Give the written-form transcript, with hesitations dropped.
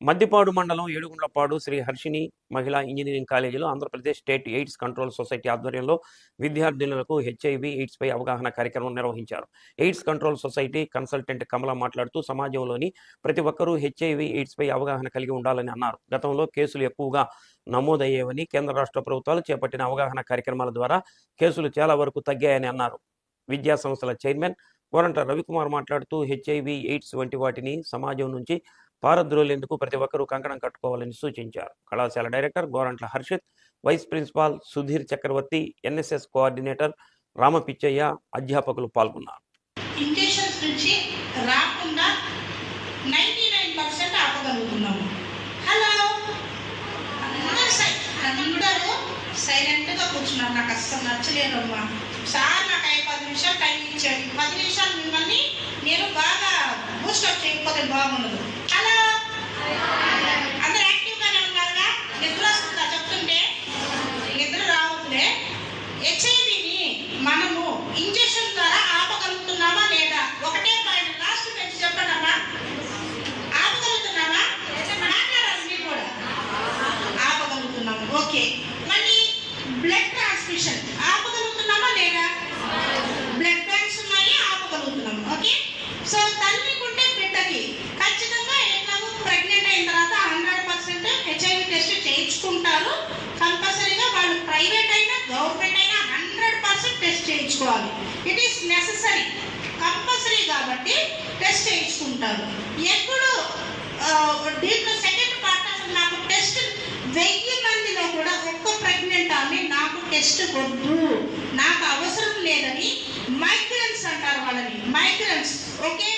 మద్దిపాడు మండలం ఏడుగుండ్లపాడు శ్రీ హర్షిని మహిళా ఇంజనీరింగ్ కాలేజీలో Andhra Pradesh state AIDS control society ఆధ్వర్యంలో విద్యార్థినులకు హెచ్ఐవి ఎయిడ్స్ పై అవగాహన కార్యక్రమం నిర్వహించారు. ఎయిడ్స్ కంట్రోల్ సొసైటీ కన్సల్టెంట్ కమల మాట్లాడుతూ సమాజంలోని ప్రతి ఒక్కరూ హెచ్ఐవి ఎయిడ్స్ పై అవగాహన కలిగి ఉండాలని అన్నారు. గతంలో కేసులు ఎక్కువగా నమోదయ్యేవని, కేంద్ర రాష్ట్ర ప్రభుత్వాలు చేపట్టిన అవగాహన కార్యక్రమాల ద్వారా కేసులు చాలా వరకు తగ్గాయని అన్నారు. విద్యా సంస్థల చైర్మన్ గోరంట్ల రవికుమార్ మాట్లాడుతూ హెచ్ఐవి ఎయిడ్స్ వంటి వాటిని సమాజం నుంచి పారద్రోలేందుకు ప్రతి ఒక్కరూ కంకణం కట్టుకోవాలని సూచించారు. కళాశాల director Gorantla Harshit, vice principal Sudheer Chakravarthi, NSS coordinator Ramapichaiah, అధ్యాపకులు పాల్గొన్నారు. ఇంజెక్షన్స్ నుంచి రాకుండా 99% ఆపగలుగుతున్నాము. హలో అందరూ సైలెంట్గా కూర్చున్నారు. నాకు అస్సలు నచ్చలేదమ్మా. సార్ నాకు 10 నిమిషాలు టైం ఇచ్చాడు. 10 నిమిషాలు మిమ్మల్ని నేను బాగా బూస్టప్ చేయకపోతే బాగుండదు. హలో అందరూ యాక్టివ్గానే ఉన్నారుగా? నిద్ర వస్తుందా చెప్తుంటే? నిద్ర రావట్లే. హెచ్ఐవిని మనము ఇంజెక్షన్ ద్వారా ఆపగలుగుతున్నామా లేదా? ఒకటే పాయింట్ లాస్ట్ నుంచి చెప్పండమ్మా. ఆపగలుగుతున్నామా? మాట్లాడాలి మీరు కూడా. ఆపగలుగుతున్నాము. ఓకే. మళ్ళీ బ్లడ్ ట్రాన్స్మిషన్ ఆపగలుగుతున్నామా లేదా? బ్లడ్ బ్యాంక్స్ ఉన్నాయి, ఆపగలుగుతున్నాము. ఓకే. సో తల్లికుంటే బిడ్డకి ఖచ్చితంగా ఎట్లాగో ప్రెగ్నెంట్ అయిన తర్వాత 100% హెచ్ఐవి టెస్ట్ చేయించుకుంటారు. కంపల్సరీగా వాళ్ళు ప్రైవేట్ అయినా గవర్నమెంట్ అయినా 100% టెస్ట్ చేయించుకోవాలి. ఇట్ ఈస్ నెససరీ, కంపల్సరీ కాబట్టి టెస్ట్ చేయించుకుంటారు. ఎప్పుడు దీంట్లో సెకండ్ పార్ట్ అసలు నాకు టెస్ట్ 1000 మందిలో కూడా ఒక్క ప్రెగ్నెంట్ ఆమె నాకు టెస్ట్ వద్దు, నాకు అవసరం లేదని మైగ్రెంట్స్ అంటారు వాళ్ళని. మైగ్రెంట్స్ ఒకే